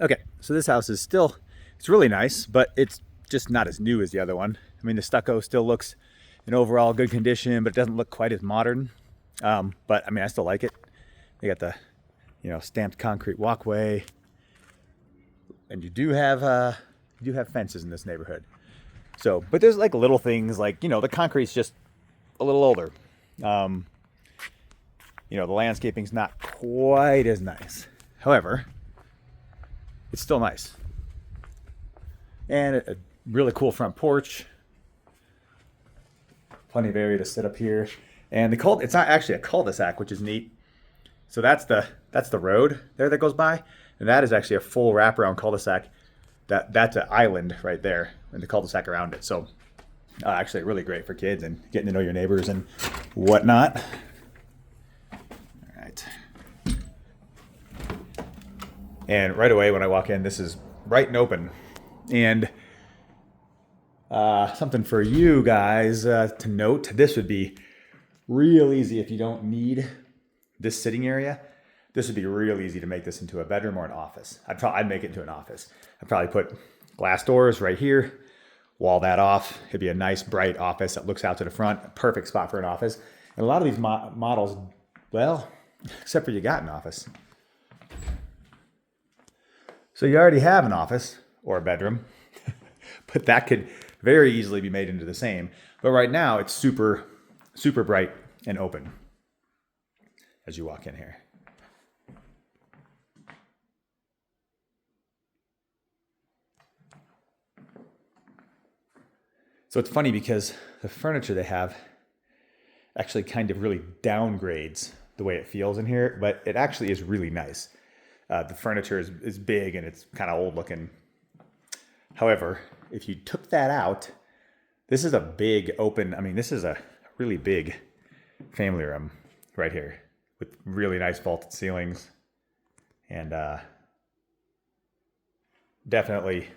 Okay, so this house is still, it's really nice, but it's just not as new as the other one. I mean, the stucco still looks in overall good condition, but it doesn't look quite as modern. But I mean, I still like it. They got the, stamped concrete walkway, and you do have fences in this neighborhood. So, but there's like little things like the concrete's just a little older. Um, the landscaping's not quite as nice. However, it's still nice. And a really cool front porch. Plenty of area to sit up here. And it's not actually a cul-de-sac, which is neat. So that's the road there that goes by. And that is actually a full wraparound cul-de-sac. That's an island right there and the cul-de-sac around it. So actually really great for kids and getting to know your neighbors and whatnot. All right. And right away when I walk in, this is bright and open. And something for you guys to note, this would be real easy if you don't need this sitting area. This would be real easy to make this into a bedroom or an office. I'd make it into an office. I'd probably put glass doors right here, wall that off. It'd be a nice bright office that looks out to the front. A perfect spot for an office. And a lot of these models, well, except for you got an office. So you already have an office or a bedroom, but that could very easily be made into the same. But right now it's super, super bright and open as you walk in here. So it's funny because the furniture they have actually kind of really downgrades the way it feels in here, but it actually is really nice. The furniture is big and it's kind of old looking. However, if you took that out, this is a big open, this is a really big family room right here with really nice vaulted ceilings and definitely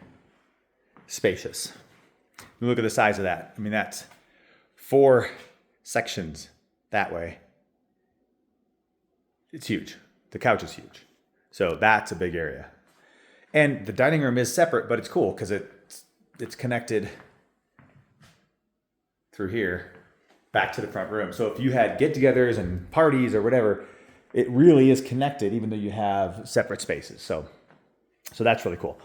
spacious. Look at the size of that. That's 4 sections that way. It's huge. The couch is huge. So that's a big area. And the dining room is separate, but it's cool because it's connected through here back to the front room. So if you had get-togethers and parties or whatever, it really is connected even though you have separate spaces. So that's really cool.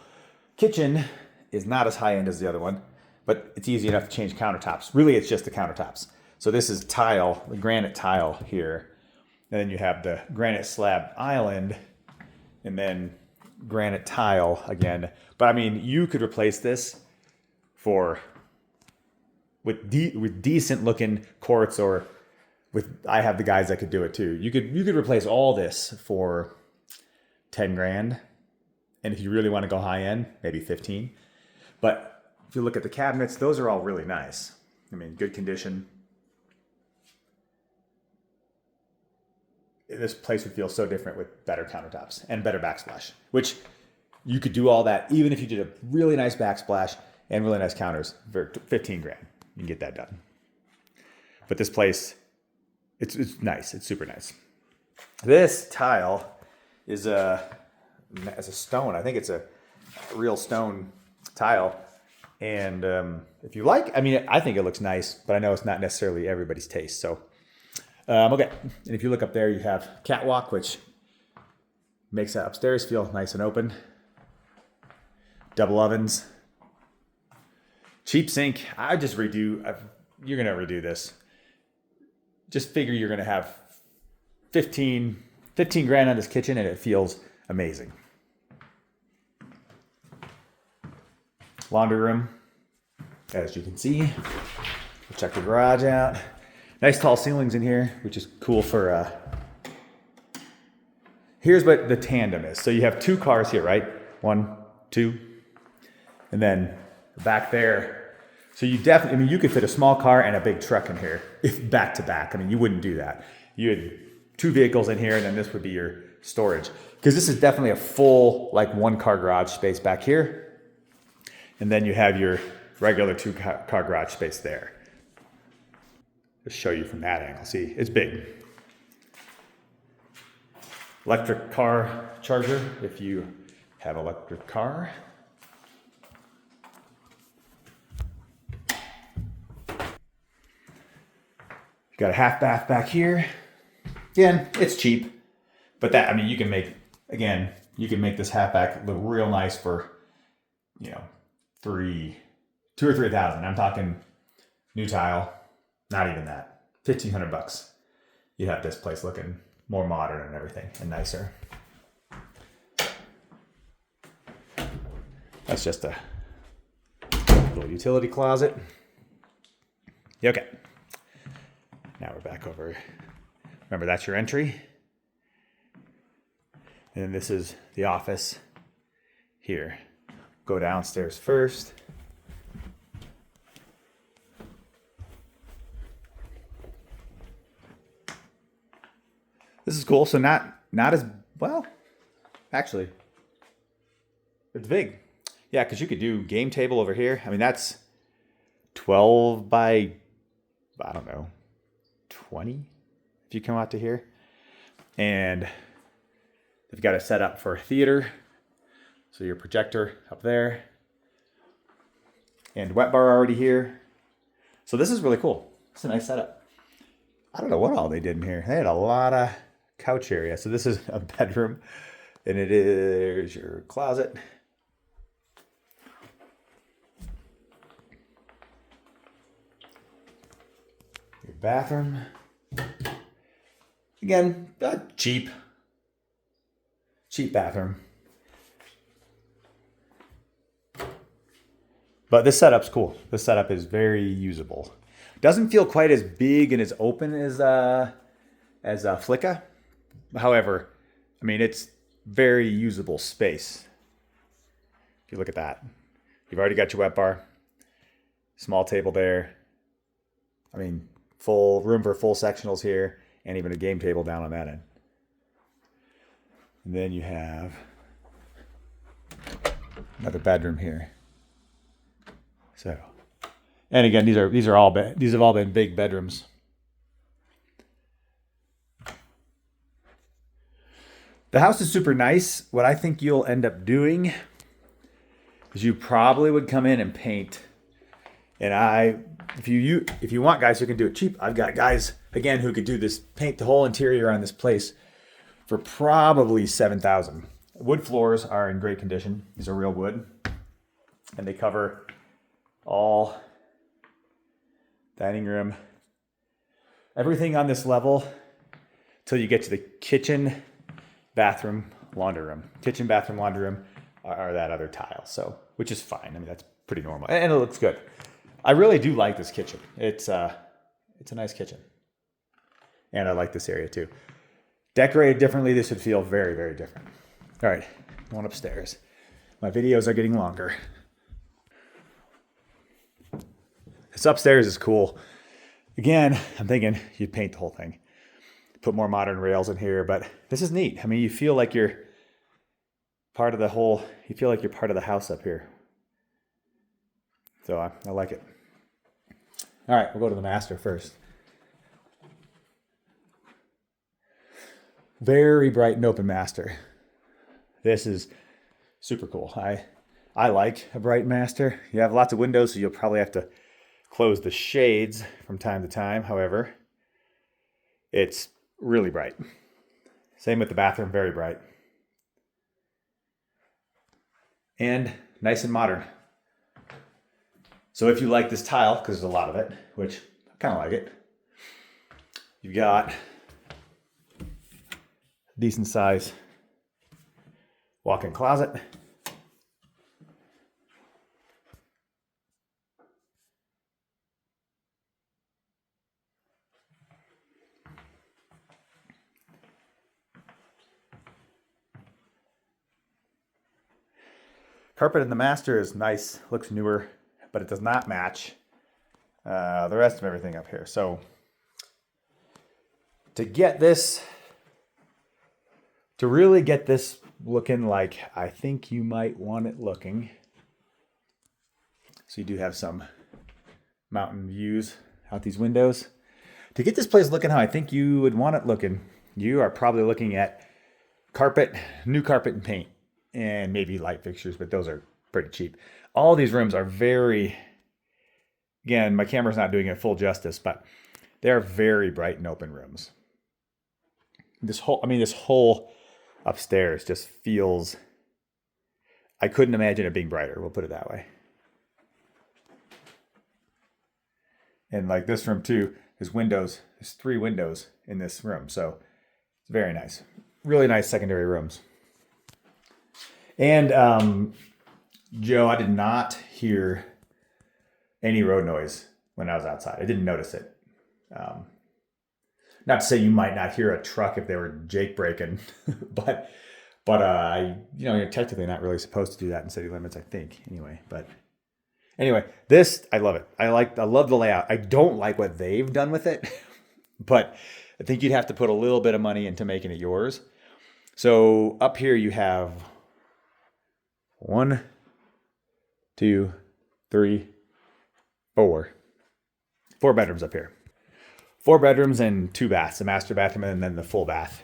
Kitchen is not as high-end as the other one, but it's easy enough to change countertops. Really, it's just the countertops. So this is tile, the granite tile here. And then you have the granite slab island and then granite tile again. But you could replace this with decent looking quartz, or I have the guys that could do it too. You could replace all this for 10 grand. And if you really want to go high end, maybe 15. But if you look at the cabinets, those are all really nice. Good condition. This place would feel so different with better countertops and better backsplash, which you could do all that even if you did a really nice backsplash and really nice counters for 15 grand. You can get that done. But this place, it's nice. It's super nice. This tile is a stone. I think it's a real stone tile. And if you like, I think it looks nice, but I know it's not necessarily everybody's taste. So, okay. And if you look up there, you have catwalk, which makes that upstairs feel nice and open. Double ovens. Cheap sink. You're going to redo this. Just figure you're going to have 15 grand on this kitchen and it feels amazing. Laundry room, as you can see. We'll check the garage out. Nice tall ceilings in here, which is cool for, here's what the tandem is. So you have 2 cars here, right? 1, 2, and then back there. So you definitely, you could fit a small car and a big truck in here, if back to back. You wouldn't do that. You had 2 vehicles in here and then this would be your storage. Because this is definitely a full, 1-car garage space back here. And then you have your regular 2-car garage space there. Just show you from that angle. See, it's big. Electric car charger if you Have electric car. Got a half bath back here. Again, it's cheap, but that, I mean, you can make, again, you can make this half bath look real nice for, you know, $2,000 or $3,000. I'm talking new tile, not even that. $1,500. You have this place looking more modern and everything and nicer. That's just a little utility closet. Okay. Now we're back over. Remember, that's your entry. And then this is the office here. Go downstairs first. This is cool. So not as well. Actually, it's big. Yeah, because you could do game table over here. I mean, that's 12 by, I don't know, 20 if you come out to here. And they've got it set up for theater. So your projector up there. And wet bar already here. So this is really cool. It's a nice setup. I don't know what all they did in here. They had a lot of couch area. So this is a bedroom. And it is your closet. Your bathroom. Again, cheap bathroom. But this setup's cool. This setup is very usable. Doesn't feel quite as big and as open as Flicka. However, I mean, it's very usable space. If you look at that, you've already got your wet bar, small table there. I mean, full room for full sectionals here, and even a game table down on that end. And then you have another bedroom here. So, and again, these have all been big bedrooms. The house is super nice. What I think you'll end up doing is you probably would come in and paint. And if you want guys who can do it cheap, I've got guys again who could do this, paint the whole interior on this place for probably $7,000. Wood floors are in great condition. These are real wood, and they cover all dining room, everything on this level till you get to the kitchen, bathroom, laundry room. Kitchen, bathroom, laundry room are that other tile. So, which is fine. I mean, that's pretty normal, and it looks good. I really do like this kitchen. It's a nice kitchen, and I like this area too. Decorated differently, this would feel very, very different. All right, going upstairs. My videos are getting longer. This upstairs is cool. Again, I'm thinking you'd paint the whole thing. Put more modern rails in here, but this is neat. I mean, you feel like you're part of the whole, you feel like you're part of the house up here. So I like it. All right, we'll go to the master first. Very bright and open master. This is super cool. I like a bright master. You have lots of windows, so you'll probably have to close the shades from time to time. However, it's really bright. Same with the bathroom, very bright. And nice and modern. So if you like this tile, because there's a lot of it, which I kind of like it, you've got decent size walk-in closet. Carpet in the master is nice, looks newer, but it does not match the rest of everything up here. So to really get this looking like I think you might want it looking, so you do have some mountain views out these windows. To get this place looking how I think you would want it looking, you are probably looking at carpet, new carpet and paint. and maybe light fixtures, but those are pretty cheap. All these rooms are very, again, my camera's not doing it full justice, but they're very bright and open rooms. This whole upstairs just feels, I couldn't imagine it being brighter. We'll put it that way. And like this room too, there's windows. There's 3 windows in this room. So it's very nice. Really nice secondary rooms. And Joe, I did not hear any road noise when I was outside. I didn't notice it. Not to say you might not hear a truck if they were jake braking, but you're technically not really supposed to do that in city limits, I think. Anyway, this, I love it. I love the layout. I don't like what they've done with it, but I think you'd have to put a little bit of money into making it yours. So up here you have 1, 2, 3, 4 bedrooms up here. 4 bedrooms and 2 baths, a master bathroom and then the full bath.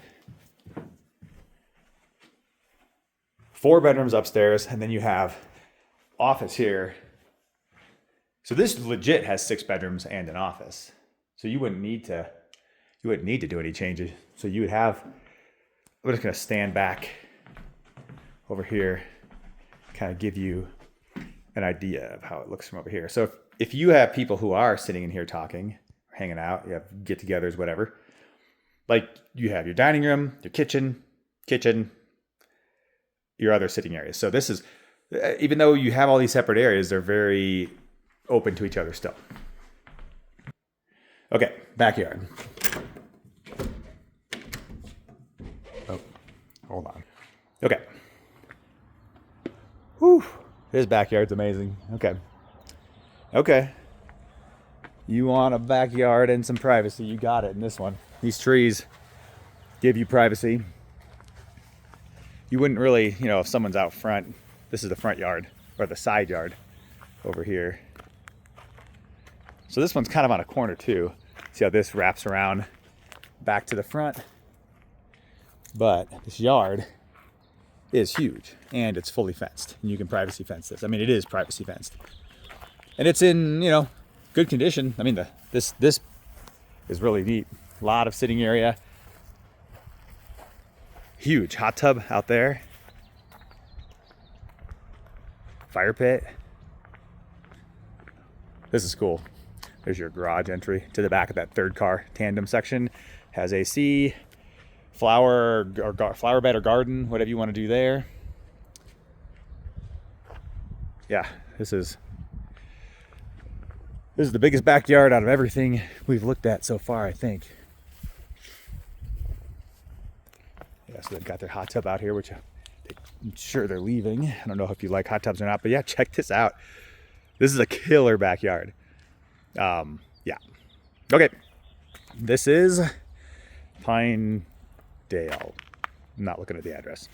4 bedrooms upstairs, and then you have office here. So this legit has 6 bedrooms and an office. So you wouldn't need to do any changes. So you would have, I'm just gonna stand back over here, kind of give you an idea of how it looks from over here. So if you have people who are sitting in here talking, hanging out, you have get-togethers, whatever, like you have your dining room, your kitchen, your other sitting areas. So this is, even though you have all these separate areas, they're very open to each other still. Okay, backyard. Oh, hold on. Okay. Whew, this backyard's amazing. Okay. You want a backyard and some privacy, you got it in this one. These trees give you privacy. You wouldn't really, if someone's out front, this is the front yard, or the side yard over here. So this one's kind of on a corner too. See how this wraps around back to the front? But this yard is huge and it's fully fenced. And you can privacy fence this. I mean, it is privacy fenced. And it's in, good condition. I mean, this is really neat. A lot of sitting area. Huge hot tub out there. Fire pit. This is cool. There's your garage entry to the back of that 3rd car tandem section. Has AC, flower bed or garden, whatever you want to do there. Yeah, this is the biggest backyard out of everything we've looked at so far, I think. Yeah, so they've got their hot tub out here, which I'm sure they're leaving. I don't know if you like hot tubs or not, but yeah, check this out. This is a killer backyard. Yeah. Okay. This is Pinedale. I'm not looking at the address.